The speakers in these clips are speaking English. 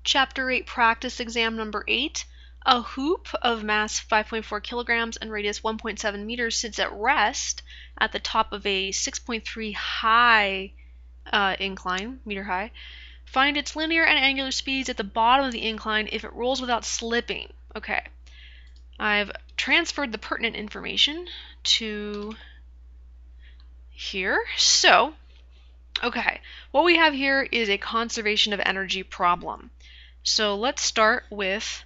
Chapter 8 Practice Exam Number 8. A hoop of mass 5.4 kilograms and radius 1.7 meters sits at rest at the top of a 6.3 high incline, meter high. Find its linear and angular speeds at the bottom of the incline if it rolls without slipping. Okay, I've transferred the pertinent information to here. So, okay, what we have here is a conservation of energy problem. So let's start with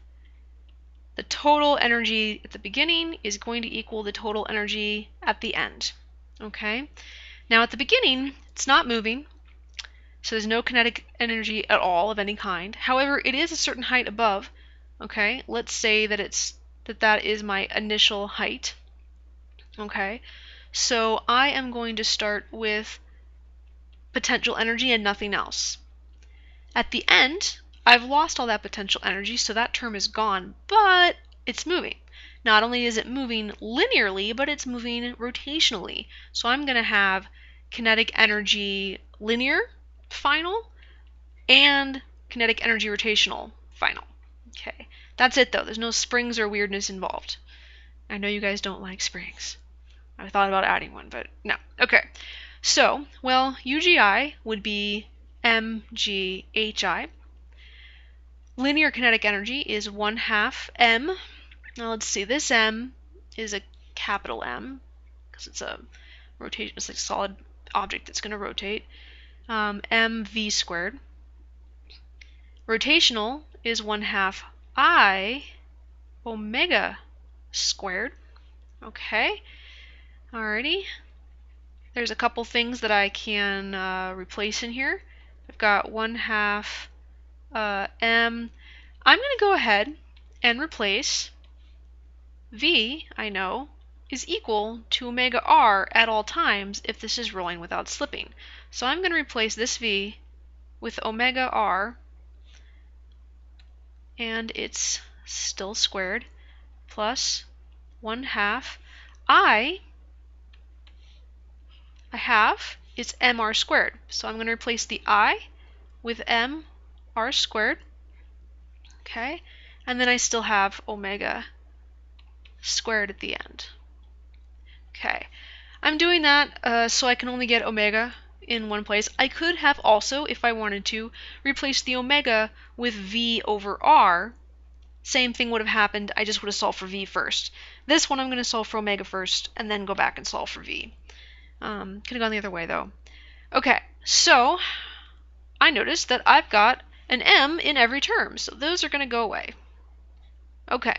the total energy at the beginning is going to equal the total energy at the end. Okay, now at the beginning, it's not moving, so there's no kinetic energy at all of any kind. However, it is a certain height above. Okay, let's say that that is my initial height. Okay, so I am going to start with potential energy and nothing else. At the end, I've lost all that potential energy, so that term is gone, but it's moving. Not only is it moving linearly, but it's moving rotationally. So I'm going to have kinetic energy linear final and kinetic energy rotational final. Okay, that's it though. There's no springs or weirdness involved. I know you guys don't like springs. I thought about adding one, but no. Okay, so, well, UGI would be mghi. Linear kinetic energy is 1/2 m. Now let's see, this m is a capital M because it's a rotation, it's like a solid object that's going to rotate. mv squared. Rotational is 1/2 I omega squared. Okay, alrighty. There's a couple things that I can replace in here. I've got 1/2 m. I'm going to go ahead and replace v, I know, is equal to omega r at all times if this is rolling without slipping. So I'm going to replace this v with omega r, and it's still squared, plus 1/2 I have is mr squared. So I'm going to replace the I with mr squared. Okay, and then I still have omega squared at the end. Okay, I'm doing that so I can only get omega in one place. I could have also, if I wanted to, replace the omega with v over r. Same thing would have happened, I just would have solved for v first. This one I'm going to solve for omega first and then go back and solve for v. Could have gone the other way though. Okay, so I noticed that I've got an m in every term, so those are going to go away. Okay,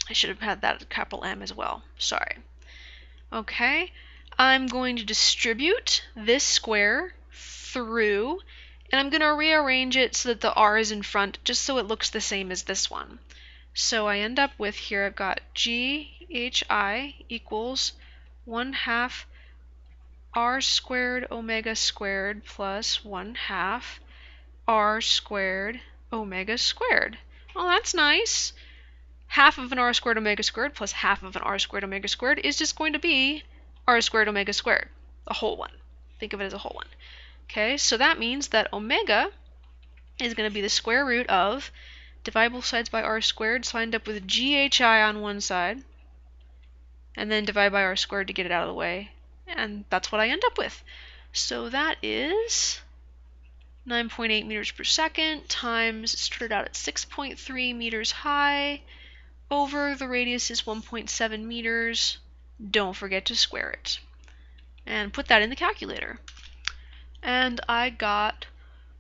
I should have had that capital M as well, sorry. Okay, I'm going to distribute this square through, and I'm going to rearrange it so that the r is in front, just so it looks the same as this one. So I end up with here, I've got ghi equals 1/2 r squared omega squared plus 1/2 r squared omega squared. Oh, that's nice. Half of an r squared omega squared plus half of an r squared omega squared is just going to be r squared omega squared, a whole one. Think of it as a whole one. Okay, so that means that omega is going to be the square root of, divide both sides by r squared, so I end up with ghi on one side, and then divide by r squared to get it out of the way, and that's what I end up with. So that is 9.8 meters per second times, it started out at 6.3 meters high, over the radius is 1.7 meters. Don't forget to square it. And put that in the calculator. And I got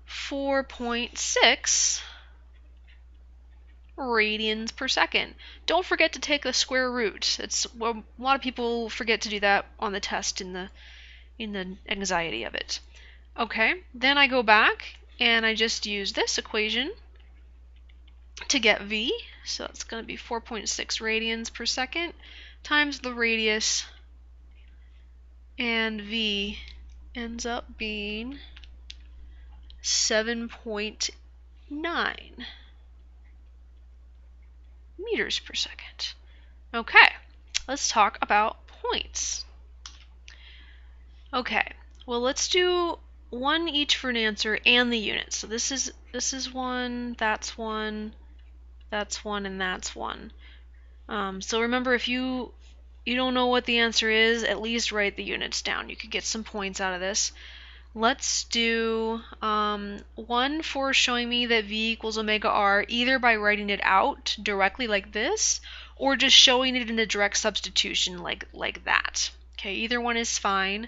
4.6 radians per second. Don't forget to take the square root. Well, a lot of people forget to do that on the test in the anxiety of it. Okay, then I go back and I just use this equation to get v. So it's going to be 4.6 radians per second times the radius, and v ends up being 7.9 meters per second. Okay, let's talk about points. Okay, well, let's do one each for an answer and the units. So this is one, that's one, that's one, and that's one. So remember, if you don't know what the answer is, at least write the units down. You could get some points out of this. Let's do one for showing me that v equals omega r, either by writing it out directly like this, or just showing it in a direct substitution like that. Okay, either one is fine.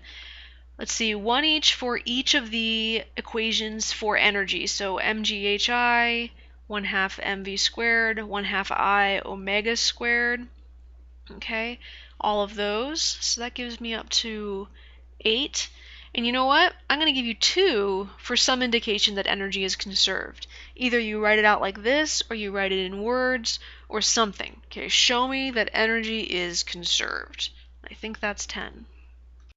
Let's see, one each for each of the equations for energy. So mghi, 1/2 mv squared, 1/2 I omega squared. Okay, all of those. So that gives me up to 8. And you know what? I'm going to give you 2 for some indication that energy is conserved. Either you write it out like this, or you write it in words, or something. Okay, show me that energy is conserved. I think that's 10.